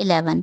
11।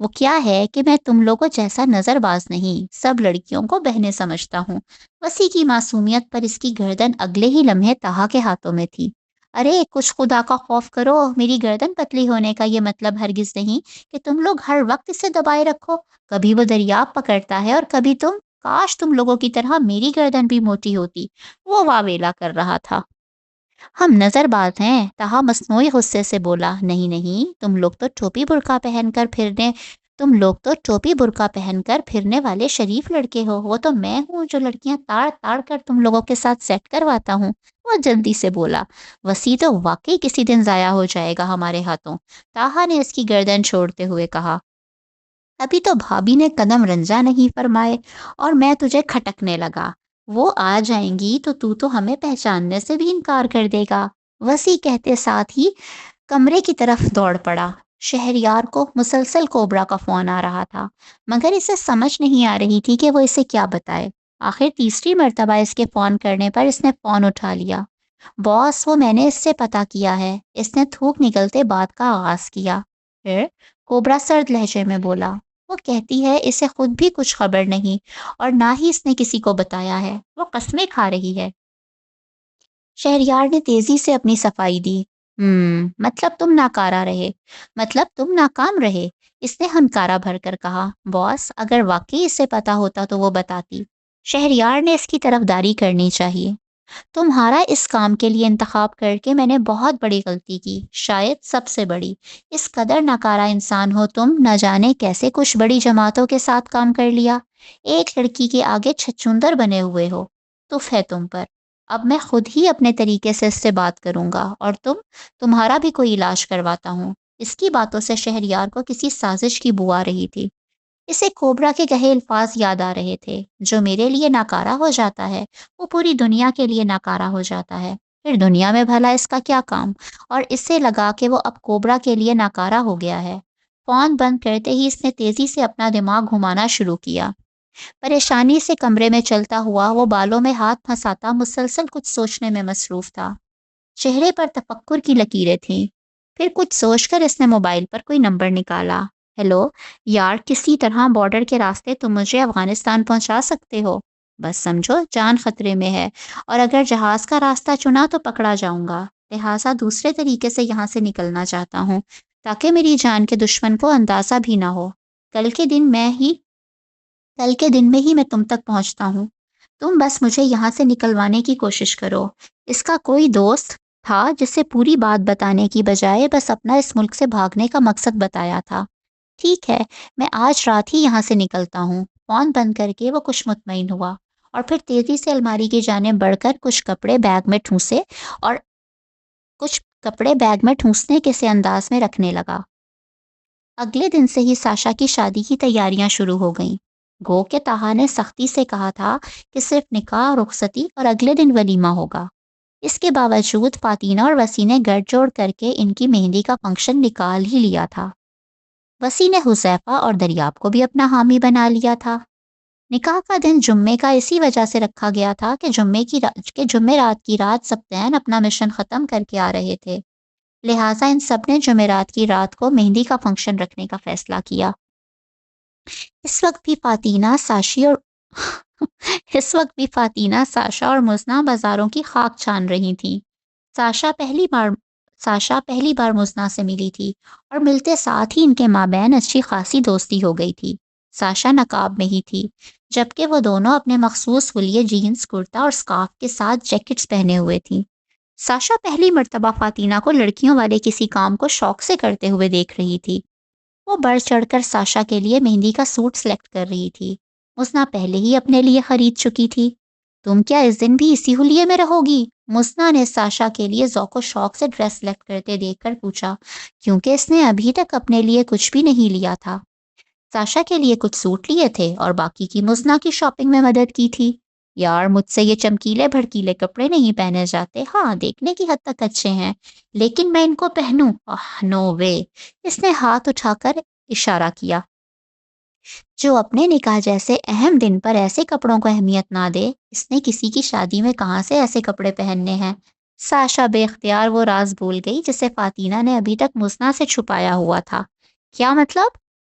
وہ کیا ہے کہ میں تم لوگوں جیسا نظر باز نہیں، سب لڑکیوں کو بہنیں سمجھتا ہوں۔ وسیع کی معصومیت پر اس کی گردن اگلے ہی لمحے طہا کے ہاتھوں میں تھی۔ ارے کچھ خدا کا خوف کرو، میری گردن پتلی ہونے کا یہ مطلب ہرگز نہیں کہ تم لوگ ہر وقت اسے دبائے رکھو۔ کبھی وہ دریافت پکڑتا ہے اور کبھی تم، کاش تم لوگوں کی طرح میری گردن بھی موٹی ہوتی۔ وہ واویلا کر رہا تھا۔ ہم نظر باز ہیں، تہا مصنوعی غصے سے بولا۔ نہیں نہیں، تم لوگ تو ٹوپی برقع پہن کر پھرنے والے شریف لڑکے ہو، وہ تو میں ہوں جو لڑکیاں تاڑ تاڑ کر تم لوگوں کے ساتھ سیٹ کرواتا ہوں۔ وہ جلدی سے بولا۔ وسیع تو واقعی کسی دن ضائع ہو جائے گا ہمارے ہاتھوں، تاہا نے اس کی گردن چھوڑتے ہوئے کہا۔ ابھی تو بھابھی نے قدم رنجا نہیں فرمائے اور میں تجھے کھٹکنے لگا۔ وہ آ جائیں گی تو ہمیں پہچاننے سے بھی انکار کر دے گا۔ وسیع کہتے ساتھ ہی کمرے کی طرف دوڑ پڑا۔ شہریار کو مسلسل کوبرا کا فون آ رہا تھا، مگر اسے سمجھ نہیں آ رہی تھی کہ وہ اسے کیا بتائے۔ آخر تیسری مرتبہ اس کے فون کرنے پر اس نے فون اٹھا لیا۔ باس، وہ میں نے اس سے پتہ کیا ہے، اس نے تھوک نکلتے بات کا آغاز کیا۔ پھر کوبرا سرد لہجے میں بولا۔ وہ کہتی ہے اسے خود بھی کچھ خبر نہیں اور نہ ہی اس نے کسی کو بتایا ہے، وہ قسمیں کھا رہی ہے۔ شہریار نے تیزی سے اپنی صفائی دی۔ مطلب تم ناکارہ رہے، مطلب تم ناکام رہے، اس نے ہنکارا بھر کر کہا۔ باس، اگر واقعی اسے پتا ہوتا تو وہ بتاتی۔ شہریار نے اس کی طرفداری کرنی چاہیے۔ تمہارا اس کام کے لیے انتخاب کر کے میں نے بہت بڑی غلطی کی، شاید سب سے بڑی۔ اس قدر ناکارہ انسان ہو تم، نہ جانے کیسے کچھ بڑی جماعتوں کے ساتھ کام کر لیا، ایک لڑکی کے آگے چھچھندر بنے ہوئے ہو۔ تف ہے تم پر۔ اب میں خود ہی اپنے طریقے سے اس سے بات کروں گا اور تمہارا بھی کوئی علاج کرواتا ہوں۔ اس کی باتوں سے شہریار کو کسی سازش کی بو آ رہی تھی۔ اسے کوبرا کے کہے الفاظ یاد آ رہے تھے، جو میرے لیے ناکارہ ہو جاتا ہے وہ پوری دنیا کے لیے ناکارہ ہو جاتا ہے، پھر دنیا میں بھلا اس کا کیا کام؟ اور اسے لگا کہ وہ اب کوبرا کے لیے ناکارہ ہو گیا ہے۔ فون بند کرتے ہی اس نے تیزی سے اپنا دماغ گھمانا شروع کیا۔ پریشانی سے کمرے میں چلتا ہوا وہ بالوں میں ہاتھ پھنساتا مسلسل کچھ سوچنے میں مصروف تھا۔ چہرے پر تفکر کی لکیریں تھیں۔ پھر کچھ سوچ کر اس نے موبائل پر کوئی نمبر نکالا۔ ہیلو یار، کسی طرح بارڈر کے راستے تم مجھے افغانستان پہنچا سکتے ہو؟ بس سمجھو جان خطرے میں ہے، اور اگر جہاز کا راستہ چنا تو پکڑا جاؤں گا، لہٰذا دوسرے طریقے سے یہاں سے نکلنا چاہتا ہوں تاکہ میری جان کے دشمن کو اندازہ بھی نہ ہو۔ کل کے دن میں ہی میں تم تک پہنچتا ہوں، تم بس مجھے یہاں سے نکلوانے کی کوشش کرو۔ اس کا کوئی دوست تھا جسے پوری بات بتانے کی بجائے بس اپنا اس ملک سے بھاگنے کا مقصد بتایا تھا۔ ٹھیک ہے، میں آج رات ہی یہاں سے نکلتا ہوں۔ فون بند کر کے وہ کچھ مطمئن ہوا اور پھر تیزی سے الماری کی جانب بڑھ کر کچھ کپڑے بیگ میں ٹھونسنے کے سے انداز میں رکھنے لگا۔ اگلے دن سے ہی ساشا کی شادی کی تیاریاں شروع ہو گئیں۔ گو کہ تہا نے سختی سے کہا تھا کہ صرف نکاح، رخصتی اور اگلے دن ولیمہ ہوگا۔ اس کے باوجود فاتینہ اور وسیع نے گٹھ جوڑ کر کے ان کی مہندی کا فنکشن نکال ہی لیا تھا۔ وسیع نے حذیفہ اور دریاب کو بھی اپنا حامی بنا لیا تھا۔ نکاح کا دن جمعے کا اسی وجہ سے رکھا گیا تھا کہ جمعے رات کی رات سبتین اپنا مشن ختم کر کے آ رہے تھے، لہٰذا ان سب نے جمعرات کی رات کو مہندی کا فنکشن رکھنے کا فیصلہ کیا۔ اس وقت بھی فاتینہ، ساشا اور مزنہ بازاروں کی خاک چھان رہی تھیں۔ ساشا پہلی بار مزنہ سے ملی تھی اور ملتے ساتھ ہی ان کے مابین اچھی خاصی دوستی ہو گئی تھی۔ ساشا نقاب میں ہی تھی، جبکہ وہ دونوں اپنے مخصوص ولیے جینز، کرتا اور سکارف کے ساتھ جیکٹس پہنے ہوئے تھیں۔ ساشا پہلی مرتبہ فاتینہ کو لڑکیوں والے کسی کام کو شوق سے کرتے ہوئے دیکھ رہی تھی۔ وہ بڑھ چڑھ کر ساشا کے لیے مہندی کا سوٹ سلیکٹ کر رہی تھی۔ مزنہ پہلے ہی اپنے لیے خرید چکی تھی۔ تم کیا اس دن بھی اسی حلیے میں رہو گی؟ مزنہ نے ساشا کے لیے ذوق و شوق سے ڈریس سلیکٹ کرتے دیکھ کر پوچھا، کیونکہ اس نے ابھی تک اپنے لیے کچھ بھی نہیں لیا تھا۔ ساشا کے لیے کچھ سوٹ لیے تھے اور باقی کی مزنہ کی شاپنگ میں مدد کی تھی۔ یار، مجھ سے یہ چمکیلے بھڑکیلے کپڑے نہیں پہنے جاتے، ہاں دیکھنے کی حد تک اچھے ہیں، لیکن میں ان کو پہنوں؟ نو وے۔ اس نے ہاتھ اٹھا کر اشارہ کیا۔ جو اپنے نکاح جیسے اہم دن پر ایسے کپڑوں کو اہمیت نہ دے، اس نے کسی کی شادی میں کہاں سے ایسے کپڑے پہننے ہیں؟ ساشا بے اختیار وہ راز بھول گئی جسے فاتینہ نے ابھی تک مزنہ سے چھپایا ہوا تھا۔ کیا مطلب؟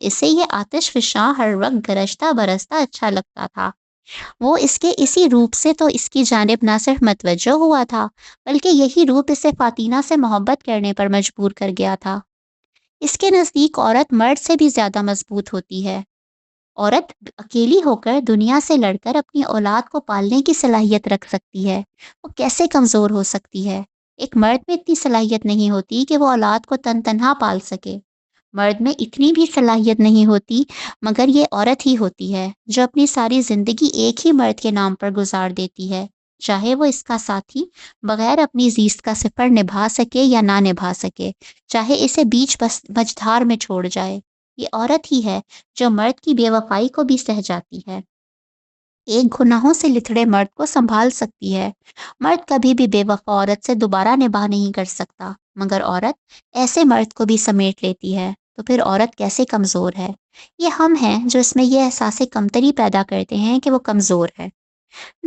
اسے یہ آتش فشاں ہر وقت گرجتا برستا اچھا لگتا تھا۔ وہ اس کے اسی روپ سے تو اس کی جانب نہ صرف متوجہ ہوا تھا، بلکہ یہی روپ اسے فاطینہ سے محبت کرنے پر مجبور کر گیا تھا۔ اس کے نزدیک عورت مرد سے بھی زیادہ مضبوط ہوتی ہے۔ عورت اکیلی ہو کر دنیا سے لڑ کر اپنی اولاد کو پالنے کی صلاحیت رکھ سکتی ہے، وہ کیسے کمزور ہو سکتی ہے؟ ایک مرد میں اتنی صلاحیت نہیں ہوتی کہ وہ اولاد کو تن تنہا پال سکے۔ مرد میں اتنی بھی صلاحیت نہیں ہوتی، مگر یہ عورت ہی ہوتی ہے جو اپنی ساری زندگی ایک ہی مرد کے نام پر گزار دیتی ہے، چاہے وہ اس کا ساتھی بغیر اپنی زیست کا سفر نبھا سکے یا نہ نبھا سکے، چاہے اسے بیچ مجدھار میں چھوڑ جائے۔ یہ عورت ہی ہے جو مرد کی بے وفائی کو بھی سہ جاتی ہے، ایک گناہوں سے لتھڑے مرد کو سنبھال سکتی ہے۔ مرد کبھی بھی بے وفا عورت سے دوبارہ نباہ نہیں کر سکتا، مگر عورت ایسے مرد کو بھی سمیٹ لیتی ہے، تو پھر عورت کیسے کمزور ہے؟ یہ ہم ہیں جو اس میں یہ احساس کمتری پیدا کرتے ہیں کہ وہ کمزور ہے۔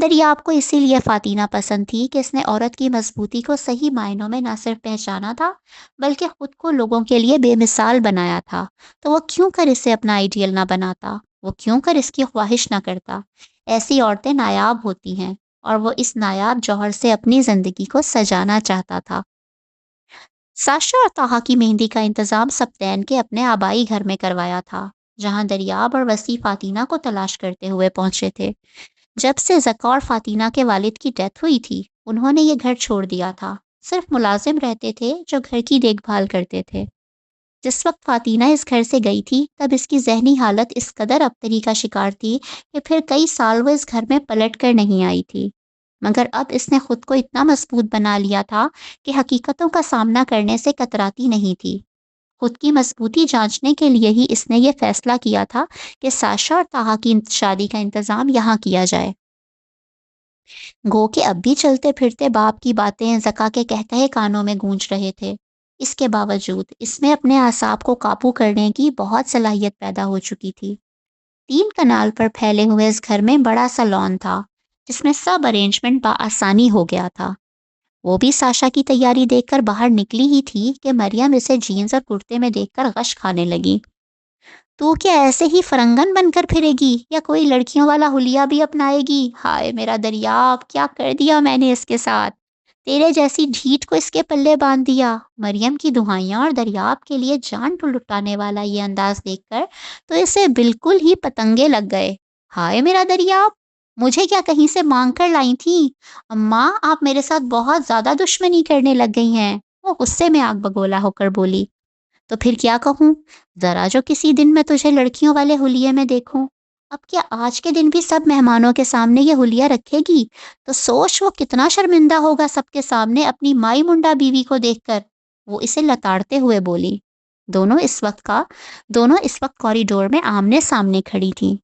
دریاب کو اسی لیے فاطینہ پسند تھی کہ اس نے عورت کی مضبوطی کو صحیح معنوں میں نہ صرف پہچانا تھا، بلکہ خود کو لوگوں کے لیے بے مثال بنایا تھا۔ تو وہ کیوں کر اسے اپنا آئیڈیل نہ بناتا؟ وہ کیوں کر اس کی خواہش نہ کرتا؟ ایسی عورتیں نایاب ہوتی ہیں، اور وہ اس نایاب جوہر سے اپنی زندگی کو سجانا چاہتا تھا۔ ساشا اور طاہا کی مہندی کا انتظام سبتین کے اپنے آبائی گھر میں کروایا تھا، جہاں دریاب اور وسیع فاطینہ کو تلاش کرتے ہوئے پہنچے تھے۔ جب سے زکا اور فاطینہ کے والد کی ڈیتھ ہوئی تھی، انہوں نے یہ گھر چھوڑ دیا تھا۔ صرف ملازم رہتے تھے جو گھر کی دیکھ بھال کرتے تھے۔ جس وقت فاطینہ اس گھر سے گئی تھی، تب اس کی ذہنی حالت اس قدر ابتری کا شکار تھی کہ پھر کئی سال وہ اس گھر میں پلٹ کر نہیں آئی تھی۔ مگر اب اس نے خود کو اتنا مضبوط بنا لیا تھا کہ حقیقتوں کا سامنا کرنے سے کتراتی نہیں تھی۔ خود کی مضبوطی جانچنے کے لیے ہی اس نے یہ فیصلہ کیا تھا کہ ساشا اور طاہا کی شادی کا انتظام یہاں کیا جائے۔ گو کہ اب بھی چلتے پھرتے باپ کی باتیں زکا کے کہتے کانوں میں گونج رہے تھے۔ اس کے باوجود اس میں اپنے اعصاب کو قابو کرنے کی بہت صلاحیت پیدا ہو چکی تھی۔ 3 کنال پر پھیلے ہوئے اس گھر میں بڑا سا لان تھا، جس میں سب ارینجمنٹ بآسانی ہو گیا تھا۔ وہ بھی ساشا کی تیاری دیکھ کر باہر نکلی ہی تھی کہ مریم اسے جینز اور کرتے میں دیکھ کر غش کھانے لگی۔ تو کیا ایسے ہی فرنگن بن کر پھرے گی، یا کوئی لڑکیوں والا حلیہ بھی اپنائے گی؟ ہائے میرا دریاب، کیا کر دیا میں نے اس کے ساتھ؟ تیرے جیسی ڈھیٹ کو اس کے پلے باندھ دیا۔ مریم کی دہائیاں اور دریاب کے لیے جان لٹانے والا یہ انداز دیکھ کر تو اسے بالکل ہی پتنگے لگ گئے۔ ہائے میرا دریاب، مجھے کیا کہیں سے مانگ کر لائی تھی؟ اماں، آپ میرے ساتھ بہت زیادہ دشمنی کرنے لگ گئی ہیں، وہ غصے میں آگ بگولا ہو کر بولی۔ تو پھر کیا کہوں؟ ذرا جو کسی دن میں تجھے لڑکیوں والے حلیے میں دیکھوں۔ اب کیا آج کے دن بھی سب مہمانوں کے سامنے یہ حلیہ رکھے گی؟ تو سوچ وہ کتنا شرمندہ ہوگا سب کے سامنے اپنی مائی منڈا بیوی کو دیکھ کر۔ وہ اسے لتاڑتے ہوئے بولی۔ دونوں اس وقت کوریڈور میں آمنے سامنے کھڑی تھیں۔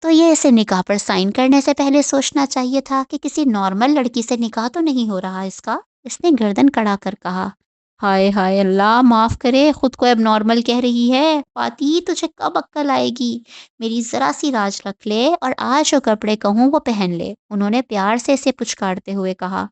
تو یہ اسے نکاح پر سائن کرنے سے پہلے سوچنا چاہیے تھا کہ کسی نارمل لڑکی سے نکاح تو نہیں ہو رہا اس کا۔ اس نے گردن کڑا کر کہا۔ ہائے ہائے اللہ معاف کرے، خود کو اب نارمل کہہ رہی ہے۔ فاتی، تجھے کب عقل آئے گی؟ میری ذرا سی راج رکھ لے، اور آج جو کپڑے کہوں وہ پہن لے، انہوں نے پیار سے اسے پچکارتے ہوئے کہا۔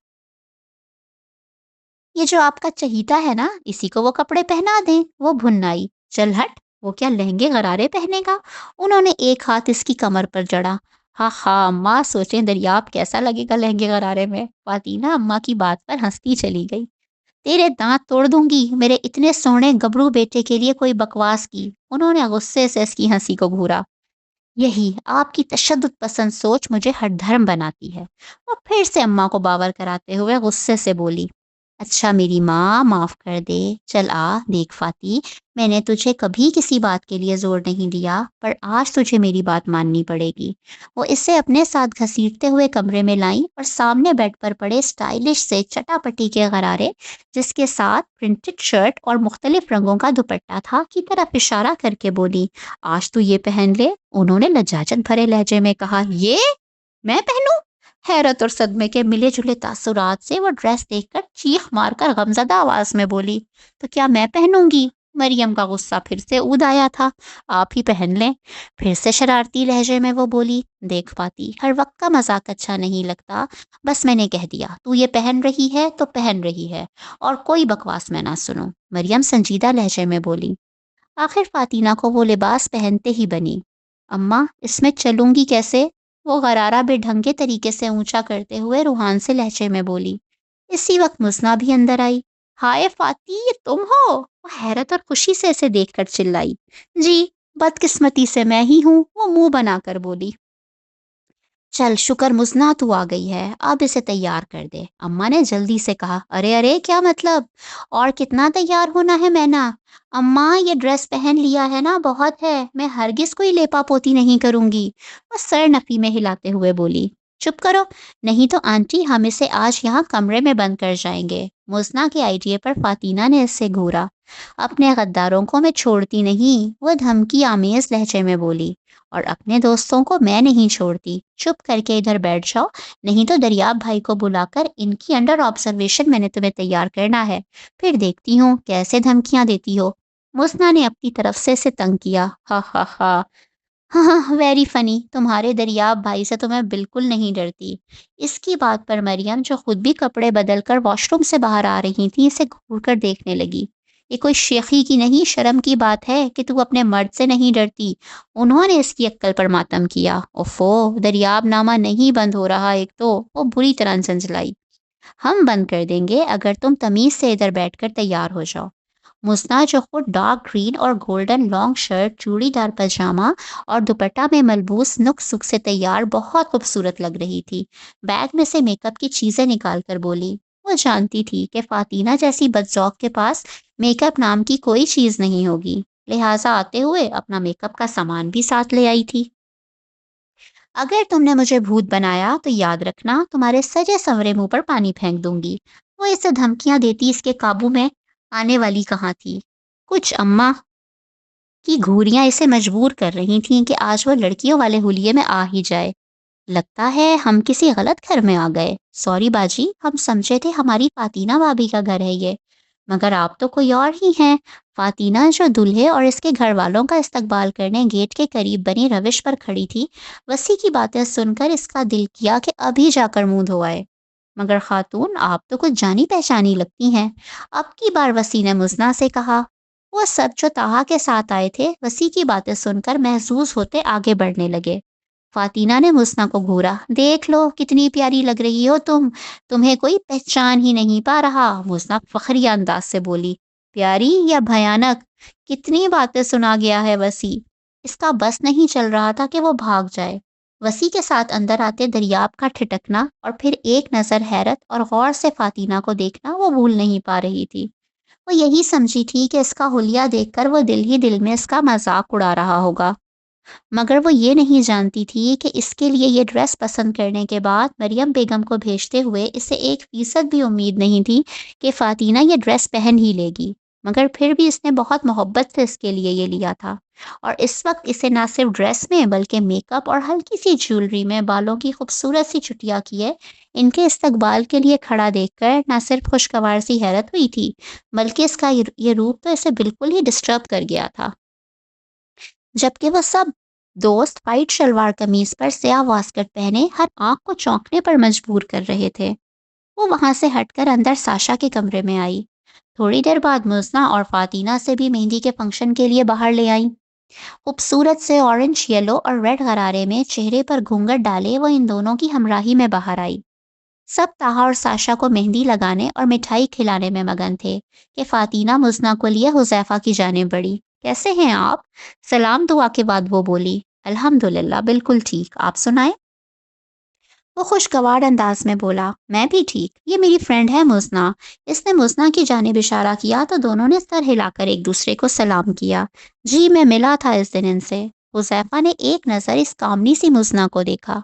یہ جو آپ کا چہیتا ہے نا، اسی کو وہ کپڑے پہنا دیں، وہ بھنائی۔ چل ہٹ، وہ کیا لہنگے غرارے پہنے گا؟ انہوں نے ایک ہاتھ اس کی کمر پر جڑا۔ ہاں ہاں اماں، سوچیں دریاب کیسا لگے گا لہنگے غرارے میں۔ فاطینہ اماں کی بات پر ہنستی چلی گئی۔ تیرے دانت توڑ دوں گی، میرے اتنے سونے گبرو بیٹے کے لیے کوئی بکواس کی۔ انہوں نے غصے سے اس کی ہنسی کو گھورا۔ یہی آپ کی تشدد پسند سوچ مجھے ہٹ دھرم بناتی ہے۔ وہ پھر سے اماں کو باور کراتے ہوئے غصے سے بولی۔ اچھا میری ماں، معاف کر دے۔ چل آ، دیکھ فاتی، میں نے تجھے کبھی کسی بات کے لیے زور نہیں دیا، پر آج تجھے میری بات ماننی پڑے گی۔ وہ اسے اپنے ساتھ گھسیٹتے ہوئے کمرے میں لائیں اور سامنے بیڈ پر پڑے سٹائلش سے چٹا پٹی کے غرارے، جس کے ساتھ پرنٹڈ شرٹ اور مختلف رنگوں کا دوپٹہ تھا، کی طرف اشارہ کر کے بولی۔ آج تو یہ پہن لے۔ انہوں نے لجاجت بھرے لہجے میں کہا۔ یہ میں پہنوں؟ حیرت اور صدمے کے ملے جلے تاثرات سے وہ ڈریس دیکھ کر چیخ مار کر غمزدہ آواز میں بولی۔ تو کیا میں پہنوں گی؟ مریم کا غصہ پھر سے اود آیا تھا۔ آپ ہی پہن لیں۔ پھر سے شرارتی لہجے میں وہ بولی۔ دیکھ پاتی، ہر وقت کا مذاق اچھا نہیں لگتا، بس میں نے کہہ دیا، تو یہ پہن رہی ہے تو پہن رہی ہے، اور کوئی بکواس میں نہ سنوں۔ مریم سنجیدہ لہجے میں بولی۔ آخر فاتینہ کو وہ لباس پہنتے ہی بنی۔ اماں اس میں چلوں گی کیسے؟ وہ غرارہ بے ڈھنگ کے طریقے سے اونچا کرتے ہوئے روحان سے لہجے میں بولی۔ اسی وقت مزنہ بھی اندر آئی۔ ہائے فاتی، یہ تم ہو؟ وہ حیرت اور خوشی سے اسے دیکھ کر چلائی۔ جی، بدقسمتی سے میں ہی ہوں، وہ منہ بنا کر بولی۔ چل شکر مزنہ تو آ گئی ہے، اب اسے تیار کر دے، اماں نے جلدی سے کہا۔ ارے ارے کیا مطلب؟ اور کتنا تیار ہونا ہے مینا؟ اماں یہ ڈریس پہن لیا ہے نا، بہت ہے، میں ہرگز کوئی لیپا پوتی نہیں کروں گی، وہ سر نفی میں ہلاتے ہوئے بولی۔ چپ کرو، نہیں تو آنٹی ہم اسے آج یہاں کمرے میں بند کر جائیں گے۔ مزنہ کے آئیڈیا پر فاتینہ نے اس سے گھورا۔ اپنے غداروں کو میں چھوڑتی نہیں، وہ دھمکی آمیز لہجے میں بولی، اور اپنے دوستوں کو میں نہیں چھوڑتی، چپ کر کے ادھر بیٹھ جاؤ، نہیں تو دریاب بھائی کو بلا کر ان کی انڈر آبزرویشن میں نے تمہیں تیار کرنا ہے، پھر دیکھتی ہوں کیسے دھمکیاں دیتی ہو۔ مزنہ نے اپنی طرف سے اسے تنگ کیا۔ ہا ہا ہا، ہاں ہاں ویری فنی، تمہارے دریاب بھائی سے تو میں بالکل نہیں ڈرتی۔ اس کی بات پر مریم جو خود بھی کپڑے بدل کر واش روم سے باہر آ رہی تھی اسے گھور کر دیکھنے لگی۔ یہ کوئی شیخی کی نہیں، شرم کی بات ہے کہ تو اپنے مرد سے نہیں ڈرتی۔ انہوں نے اس کی عقل پر ماتم کیا۔ اوفو، دریاب نامہ نہیں بند ہو رہا، ایک تو وہ بری طرح جھنجھلائی۔ ہم بند کر دیں گے اگر تم تمیز سے ادھر بیٹھ کر تیار ہو جاؤ۔ مزنہ جو خود ڈارک گرین اور گولڈن لانگ شرٹ، چوڑی دار پاجامہ اور دوپٹہ میں ملبوس نک سک سے تیار بہت خوبصورت لگ رہی تھی، بیگ میں سے میک اپ کی چیزیں نکال کر بولی۔ وہ جانتی تھی کہ فاتینہ جیسی بدذوق کے پاس میک اپ نام کی کوئی چیز نہیں ہوگی، لہٰذا آتے ہوئے اپنا میک اپ کا سامان بھی ساتھ لے آئی تھی۔ اگر تم نے مجھے بھوت بنایا تو یاد رکھنا تمہارے سجے سنورے منہ پر پانی پھینک دوں گی۔ وہ اسے دھمکیاں دیتی اس کے قابو میں آنے والی کہاں تھی؟ کچھ اماں کی گھوریاں اسے مجبور کر رہی تھیں کہ آج وہ لڑکیوں والے حلیے میں آ ہی جائے۔ لگتا ہے ہم کسی غلط گھر میں آ گئے، سوری باجی، ہم سمجھے تھے ہماری فاتینہ بھابھی کا گھر ہے یہ، مگر آپ تو کوئی اور ہی ہیں۔ فاتینہ جو دولہے اور اس کے گھر والوں کا استقبال کرنے گیٹ کے قریب بنی روش پر کھڑی تھی، وسیع کی باتیں سن کر اس کا دل کیا کہ ابھی جا کر منہ دھوائے۔ مگر خاتون آپ تو کچھ جانی پہچانی لگتی ہیں۔ اب کی بار وسیع نے مزنہ سے کہا۔ وہ سب جو طاہا کے ساتھ آئے تھے وسیع کی باتیں سن کر محظوظ ہوتے آگے بڑھنے لگے۔ فاتینہ نے مزنہ کو گھورا۔ دیکھ لو کتنی پیاری لگ رہی ہو تم، تمہیں کوئی پہچان ہی نہیں پا رہا، مزنہ فخری انداز سے بولی۔ پیاری یا بھیانک، کتنی باتیں سنا گیا ہے وسیع۔ اس کا بس نہیں چل رہا تھا کہ وہ بھاگ جائے۔ وسیع کے ساتھ اندر آتے دریاب کا ٹھٹکنا اور پھر ایک نظر حیرت اور غور سے فاتینہ کو دیکھنا وہ بھول نہیں پا رہی تھی۔ وہ یہی سمجھی تھی کہ اس کا حلیہ دیکھ کر وہ دل ہی دل میں اس کا مذاق اڑا رہا ہوگا، مگر وہ یہ نہیں جانتی تھی کہ اس کے لیے یہ ڈریس پسند کرنے کے بعد مریم بیگم کو بھیجتے ہوئے اسے 1% بھی امید نہیں تھی کہ فاتینہ یہ ڈریس پہن ہی لے گی، مگر پھر بھی اس نے بہت محبت سے اس کے لیے یہ لیا تھا، اور اس وقت اسے نہ صرف ڈریس میں بلکہ میک اپ اور ہلکی سی جیولری میں بالوں کی خوبصورت سی چٹیاں کیے ان کے استقبال کے لیے کھڑا دیکھ کر نہ صرف خوشگوار سی حیرت ہوئی تھی، بلکہ اس کا یہ روپ تو اسے بالکل ہی ڈسٹرب کر گیا تھا۔ جبکہ وہ سب دوست وائٹ شلوار قمیض پر سیاہ واسکٹ پہنے ہر آنکھ کو چونکنے پر مجبور کر رہے تھے۔ وہ وہاں سے ہٹ کر اندر ساشا کے کمرے میں آئی۔ تھوڑی دیر بعد مزنہ اور فاتینہ سے بھی مہندی کے فنکشن کے لیے باہر لے آئیں۔ خوبصورت سے اورنج، یلو اور ریڈ غرارے میں چہرے پر گھونگھٹ ڈالے وہ ان دونوں کی ہمراہی میں باہر آئی۔ سب طاہا اور ساشا کو مہندی لگانے اور مٹھائی کھلانے میں مگن تھے کہ فاتینہ مزنہ کو لیے حذیفہ کی جانب بڑھی۔ کیسے ہیں آپ؟ سلام دعا کے بعد وہ بولی۔ الحمدللہ بالکل ٹھیک، آپ سنائیں؟ وہ خوشگوار انداز میں بولا۔ میں بھی ٹھیک، یہ میری فرینڈ ہے مزنہ۔ اس نے مزنہ کی جانب اشارہ کیا تو دونوں نے سر ہلا کر ایک دوسرے کو سلام کیا۔ جی میں ملا تھا اس دن ان سے۔ حذیفہ نے ایک نظر اس کامنی سی مزنہ کو دیکھا۔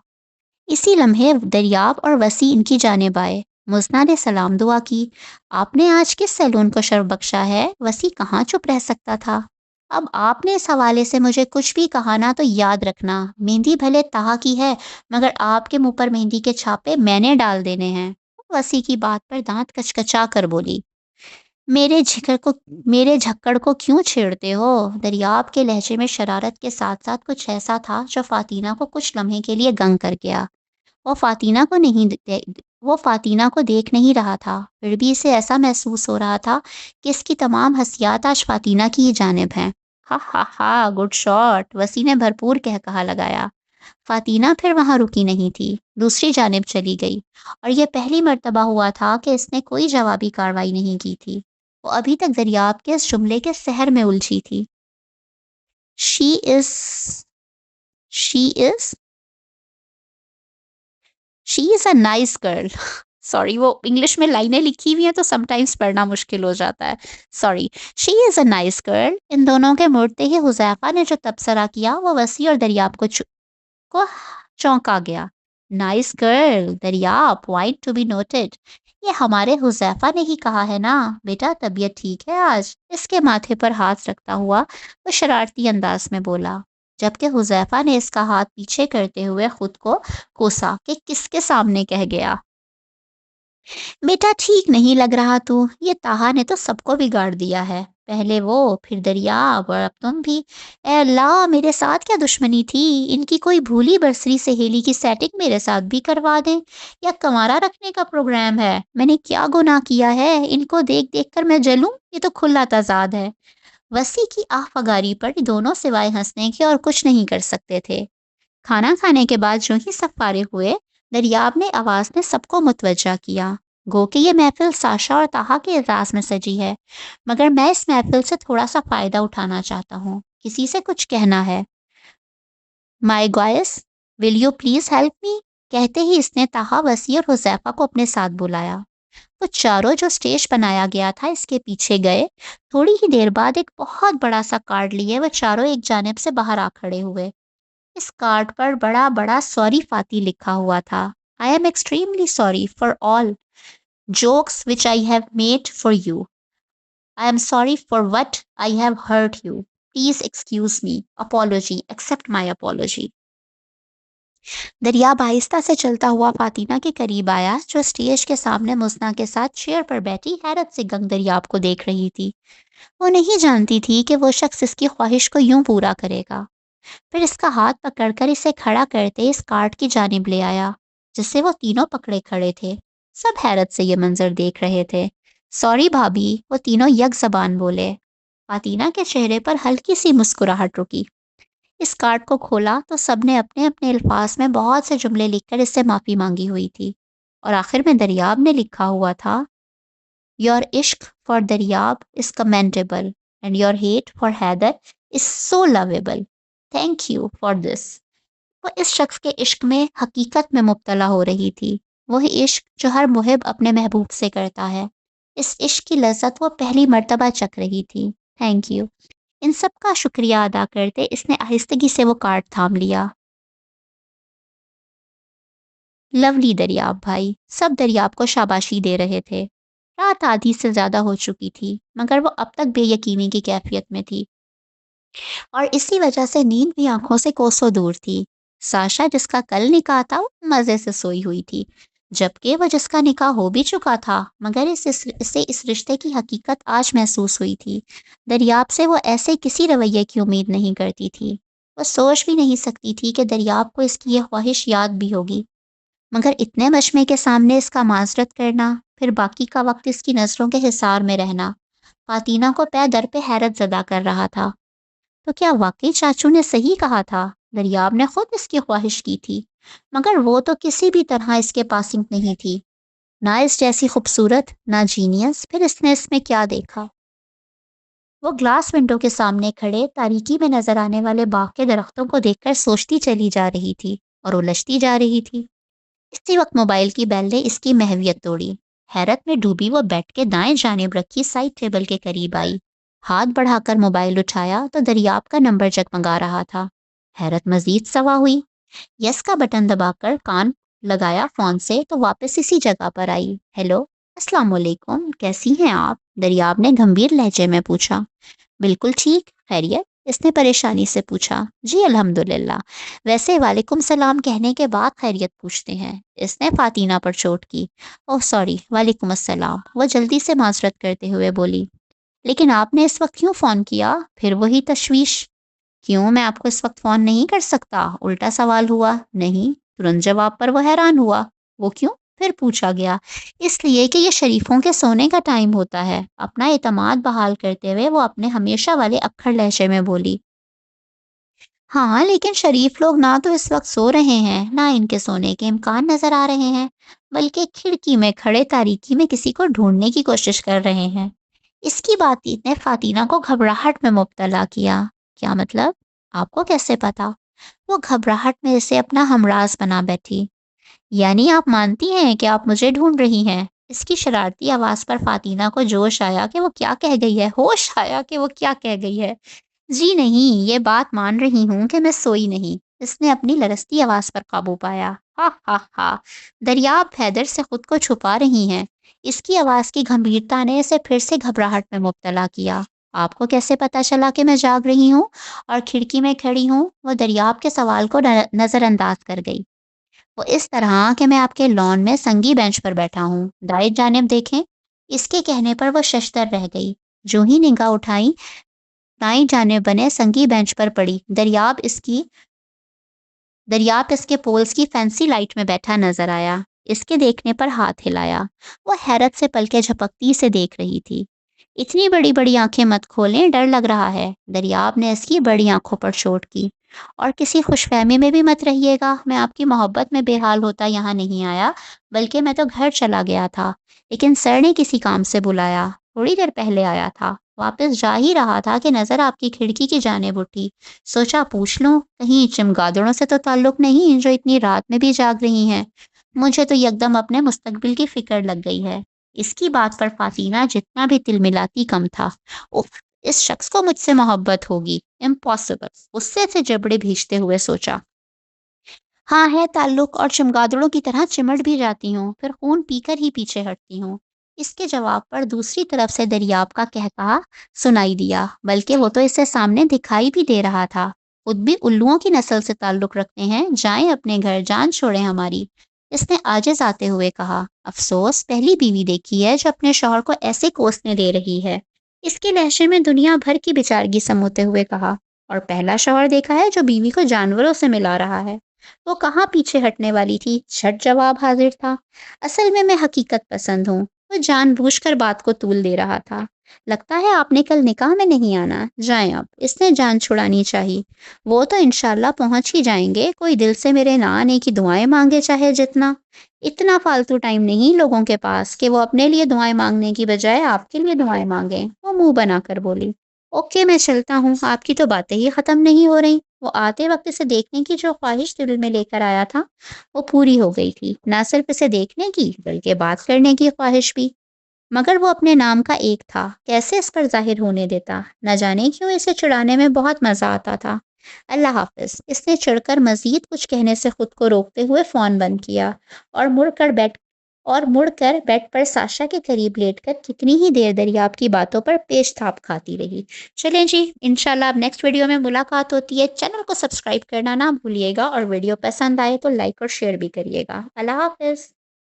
اسی لمحے دریاب اور وسیع ان کی جانب آئے۔ مزنہ نے سلام دعا کی۔ آپ نے آج کس سیلون کو شرف بخشا ہے؟ وسیع کہاں چپ رہ سکتا تھا۔ اب آپ نے اس حوالے سے مجھے کچھ بھی کہا نا تو یاد رکھنا، مہندی بھلے طاہا کی ہے مگر آپ کے منہ پر مہندی کے چھاپے میں نے ڈال دینے ہیں۔ وسیع کی بات پر دانت کچکچا کر بولی۔ میرے جھکڑ کو کیوں چھیڑتے ہو؟ دریاب کے لہجے میں شرارت کے ساتھ ساتھ کچھ ایسا تھا جو فاتینہ کو کچھ لمحے کے لیے گنگ کر گیا۔ وہ فاتینہ کو دیکھ نہیں رہا تھا، پھر بھی اسے ایسا محسوس ہو رہا تھا کہ اس کی تمام حسیات آج فاتینہ کی ہی جانب ہیں۔ ہا ہا ہا گڈ شاٹ، وسی نے بھرپور کہا لگایا۔ فاتینہ پھر وہاں رکی نہیں تھی، دوسری جانب چلی گئی، اور یہ پہلی مرتبہ ہوا تھا کہ اس نے کوئی جوابی کارروائی نہیں کی تھی۔ وہ ابھی تک دریاب کے اس جملے کے سحر میں الجھی تھی۔ شی از شی از شی is a nice girl. Sorry, وہ انگلش میں لائنیں لکھی ہوئی ہیں تو سم ٹائمز پڑھنا مشکل ہو جاتا ہے، sorry. She is a nice girl. ان دونوں کے مڑتے ہی حذیفہ نے جو تبصرہ کیا وہ وسیع اور دریاب کو چونکا گیا۔ Nice girl, Daryab, point to be noted. یہ ہمارے حذیفہ نے ہی کہا ہے نا بیٹا، طبیعت ٹھیک ہے آج؟ اس کے ماتھے پر ہاتھ رکھتا ہوا وہ شرارتی انداز میں بولا، جبکہ حذیفہ نے اس کا ہاتھ پیچھے کرتے ہوئے خود کو کوسا کہ کس کے سامنے کہہ گیا۔ بیٹا ٹھیک نہیں لگ رہا تو، یہ طاہا نے تو سب کو بگاڑ دیا ہے، پہلے وہ، پھر دریاب، اور اب تم بھی۔ اے اللہ، میرے ساتھ کیا دشمنی تھی؟ ان کی کوئی بھولی برسری سہیلی کی سیٹنگ میرے ساتھ بھی کروا دیں، یا کنوارا رکھنے کا پروگرام ہے؟ میں نے کیا گناہ کیا ہے؟ ان کو دیکھ دیکھ کر میں جلوں؟ یہ تو کھلا تضاد ہے۔ وسیع کی آہ فگاری پر دونوں سوائے ہنسنے کے اور کچھ نہیں کر سکتے تھے۔ کھانا کھانے کے بعد جو ہی سب فارغ ہوئے، دریاب نے آواز میں سب کو متوجہ کیا، گو کہ یہ محفل ساشا اور طاہا کے اعزاز میں سجی ہے، مگر میں اس محفل سے تھوڑا سا فائدہ اٹھانا چاہتا ہوں، کسی سے کچھ کہنا ہے۔ My guys, will you please help me? کہتے ہی اس نے طاہا، وسیع اور حذیفہ کو اپنے ساتھ بلایا۔ وہ چاروں جو اسٹیج بنایا گیا تھا اس کے پیچھے گئے۔ تھوڑی ہی دیر بعد ایک بہت بڑا سا کارڈ لیے وہ چاروں ایک جانب سے باہر آ کھڑے ہوئے۔ اس کارڈ پر بڑا بڑا سوری فاتی لکھا ہوا تھا۔ I am extremely sorry for all jokes which I have made for you. I am sorry for what I have hurt you. Please excuse me. Apology. Accept my apology. دریاب آہستہ سے چلتا ہوا فاتینہ کے قریب آیا، جو اسٹیج کے سامنے مزنہ کے ساتھ چیئر پر بیٹھی حیرت سے گنگ دریاب کو دیکھ رہی تھی۔ وہ نہیں جانتی تھی کہ وہ شخص اس کی خواہش کو یوں پورا کرے گا۔ پھر اس کا ہاتھ پکڑ کر اسے کھڑا کرتے اس کارڈ کی جانب لے آیا، جس سے وہ تینوں پکڑے کھڑے تھے۔ سب حیرت سے یہ منظر دیکھ رہے تھے۔ سوری بھابھی، وہ تینوں یک زبان بولے۔ فاتینہ کے چہرے پر ہلکی سی مسکراہٹ رکی۔ اس کارڈ کو کھولا تو سب نے اپنے اپنے الفاظ میں بہت سے جملے لکھ کر اس سے معافی مانگی ہوئی تھی، اور آخر میں دریاب نے لکھا ہوا تھا، Your عشق for دریاب is commendable and your hate for Haider is so lovable. Thank you for this. وہ اس شخص کے عشق میں حقیقت میں مبتلا ہو رہی تھی، وہی عشق جو ہر محب اپنے محبوب سے کرتا ہے۔ اس عشق کی لذت وہ پہلی مرتبہ چکھ رہی تھی۔ Thank you. ان سب کا شکریہ ادا کرتے اس نے آہستگی سے وہ کارڈ تھام لیا۔ لولی دریاب بھائی، سب دریاب کو شاباشی دے رہے تھے۔ رات آدھی سے زیادہ ہو چکی تھی، مگر وہ اب تک بے یقینی کی کیفیت میں تھی، اور اسی وجہ سے نیند بھی آنکھوں سے کوسوں دور تھی۔ ساشا، جس کا کل نکاح تھا، وہ مزے سے سوئی ہوئی تھی، جبکہ وہ جس کا نکاح ہو بھی چکا تھا، مگر اسے اس رشتے کی حقیقت آج محسوس ہوئی تھی۔ دریاب سے وہ ایسے کسی رویے کی امید نہیں کرتی تھی۔ وہ سوچ بھی نہیں سکتی تھی کہ دریاب کو اس کی یہ خواہش یاد بھی ہوگی، مگر اتنے مجمع کے سامنے اس کا معذرت کرنا، پھر باقی کا وقت اس کی نظروں کے حصار میں رہنا، فاتینہ کو پے در پہ حیرت زدہ کر رہا تھا۔ تو کیا واقعی چاچو نے صحیح کہا تھا؟ دریاب نے خود اس کی خواہش کی تھی، مگر وہ تو کسی بھی طرح اس کے پاسنگ نہیں تھی، نہ اس جیسی خوبصورت، نہ جینیس۔ پھر اس نے اس میں کیا دیکھا؟ وہ گلاس ونڈو کے سامنے کھڑے تاریکی میں نظر آنے والے باغ کے درختوں کو دیکھ کر سوچتی چلی جا رہی تھی اور الجھتی جا رہی تھی۔ اسی وقت موبائل کی بیل نے اس کی محویت توڑی۔ حیرت میں ڈوبی وہ بیڈ کے دائیں جانب رکھی سائڈ ٹیبل کے قریب آئی، ہاتھ بڑھا کر موبائل اٹھایا تو دریاب کا نمبر جگمگا رہا تھا۔ حیرت مزید سوا ہوئی، یس کا بٹن دبا کر کان لگایا فون سے تو واپس اسی جگہ پر آئی۔ ہیلو، السلام علیکم، کیسی ہیں آپ؟ دریاب نے گھمبیر لہجے میں پوچھا۔ بالکل ٹھیک، خیریت؟ اس نے پریشانی سے پوچھا۔ جی الحمدللہ، ویسے وعلیکم السلام کہنے کے بعد خیریت پوچھتے ہیں، اس نے فاتینہ پر چوٹ کی۔ اوہ سوری، وعلیکم السلام، وہ جلدی سے معذرت کرتے ہوئے بولی۔ لیکن آپ نے اس وقت کیوں فون کیا؟ پھر وہی تشویش۔ کیوں، میں آپ کو اس وقت فون نہیں کر سکتا؟ الٹا سوال ہوا۔ نہیں، ترنت جواب پر وہ حیران ہوا۔ وہ کیوں؟ پھر پوچھا گیا، اس لیے کہ یہ شریفوں کے سونے کا ٹائم ہوتا ہے۔ اپنا اعتماد بحال کرتے ہوئے وہ اپنے ہمیشہ والے اکھڑ لہجے میں بولی، ہاں لیکن شریف لوگ نہ تو اس وقت سو رہے ہیں، نہ ان کے سونے کے امکان نظر آ رہے ہیں، بلکہ کھڑکی میں کھڑے تاریکی میں کسی کو ڈھونڈنے کی کوشش کر رہے ہیں۔ اس کی بات چیت نے فاطینہ کو گھبراہٹ میں مبتلا کیا۔ کیا مطلب؟ آپ کو کیسے پتا؟ وہ گھبراہٹ میں اسے اپنا ہمراز بنا بیٹھی۔ یعنی آپ مانتی ہیں کہ آپ مجھے ڈھونڈ رہی ہیں؟ اس کی شرارتی آواز پر فاطینہ کو جوش آیا کہ وہ کیا کہہ گئی ہے، ہوش آیا کہ وہ کیا کہہ گئی ہے۔ جی نہیں، یہ بات مان رہی ہوں کہ میں سوئی نہیں۔ اس نے اپنی لرزتی آواز پر قابو پایا۔ ہا ہا ہا، دریاب حیدر سے خود کو چھپا رہی ہیں۔ اس کی آواز کی گھمبیرتا نے اسے پھر سے گھبراہٹ میں مبتلا کیا۔ آپ کو کیسے پتا چلا کہ میں جاگ رہی ہوں اور کھڑکی میں کھڑی ہوں؟ وہ دریاب کے سوال کو نظر انداز کر گئی۔ وہ اس طرح کہ میں آپ کے لان میں سنگی بینچ پر بیٹھا ہوں، دائیں جانب دیکھیں۔ اس کے کہنے پر وہ ششدر رہ گئی۔ جو ہی نگاہ اٹھائی، دائیں جانب بنے سنگی بینچ پر پڑی دریاب اس کے پولز کی فینسی لائٹ میں بیٹھا نظر آیا۔ اس کے دیکھنے پر ہاتھ ہلایا۔ وہ حیرت سے پلکیں جھپکتی سے دیکھ رہی تھی۔ اتنی بڑی بڑی آنکھیں مت کھولیں، ڈر لگ رہا ہے۔ دریاب نے اس کی بڑی آنکھوں پر چوٹ کی۔ اور کسی خوش فہمی میں بھی مت رہیے گا، میں آپ کی محبت میں بے حال ہوتا یہاں نہیں آیا، بلکہ میں تو گھر چلا گیا تھا، لیکن سر نے کسی کام سے بلایا، تھوڑی دیر پہلے آیا تھا، واپس جا ہی رہا تھا کہ نظر آپ کی کھڑکی کی جانب اٹھی، سوچا پوچھ لوں، کہیں چمگادڑوں سے تو تعلق نہیں جو اتنی رات میں بھی جاگ رہی ہیں؟ مجھے تو یکدم اپنے مستقبل کی فکر لگ گئی ہے۔ اس کی بات پر فاطینہ جتنا بھی تل ملاتی کم تھا۔ اف، اس شخص کو مجھ سے محبت ہوگی، امپاسبل، غصے سے جبڑے بھیجتے ہوئے سوچا۔ ہاں ہے تعلق، اور چمگادڑوں کی طرح چمٹ بھی جاتی ہوں، پھر خون پی کر ہی پیچھے ہٹتی ہوں۔ اس کے جواب پر دوسری طرف سے دریاب کا کہا سنائی دیا، بلکہ وہ تو اسے سامنے دکھائی بھی دے رہا تھا۔ خود بھی الوؤں کی نسل سے تعلق رکھتے ہیں، جائیں اپنے گھر، جان چھوڑیں ہماری۔ اس نے عاجز آتے ہوئے کہا، افسوس، پہلی بیوی دیکھی ہے جو اپنے شوہر کو ایسے کوسنے دے رہی ہے۔ اس کے لہجے میں دنیا بھر کی بیچارگی سموتے ہوئے کہا، اور پہلا شوہر دیکھا ہے جو بیوی کو جانوروں سے ملا رہا ہے۔ وہ کہاں پیچھے ہٹنے والی تھی، جھٹ جواب حاضر تھا۔ اصل میں حقیقت پسند ہوں۔ وہ جان بوجھ کر بات کو طول دے رہا تھا۔ لگتا ہے آپ نے کل نکاح میں نہیں آنا، جائیں اب، اس نے جان چھڑانی چاہی۔ وہ تو انشاءاللہ پہنچ ہی جائیں گے، کوئی دل سے میرے نہ آنے کی دعائیں مانگے چاہے جتنا۔ اتنا فالتو ٹائم نہیں لوگوں کے پاس کہ وہ اپنے لیے دعائیں مانگنے کی بجائے آپ کے لیے دعائیں مانگیں۔ وہ منہ بنا کر بولی، اوکے میں چلتا ہوں، آپ کی تو باتیں ہی ختم نہیں ہو رہی۔ وہ آتے وقت اسے دیکھنے کی جو خواہش دل میں لے کر آیا تھا وہ پوری ہو گئی تھی، نہ صرف اسے دیکھنے کی بلکہ بات کرنے کی خواہش بھی۔ مگر وہ اپنے نام کا ایک تھا، کیسے اس پر ظاہر ہونے دیتا؟ نہ جانے کیوں اسے چڑھانے میں بہت مزہ آتا تھا۔ اللہ حافظ، اس نے چڑھ کر مزید کچھ کہنے سے خود کو روکتے ہوئے فون بند کیا اور مڑ کر بیڈ پر ساشا کے قریب لیٹ کر کتنی ہی دیر دریاب کی باتوں پر پیش تھاپ کھاتی رہی۔ چلیں جی، انشاءاللہ اب نیکسٹ ویڈیو میں ملاقات ہوتی ہے۔ چینل کو سبسکرائب کرنا نہ بھولیے گا، اور ویڈیو پسند آئے تو لائک اور شیئر بھی کریے گا۔ اللہ حافظ۔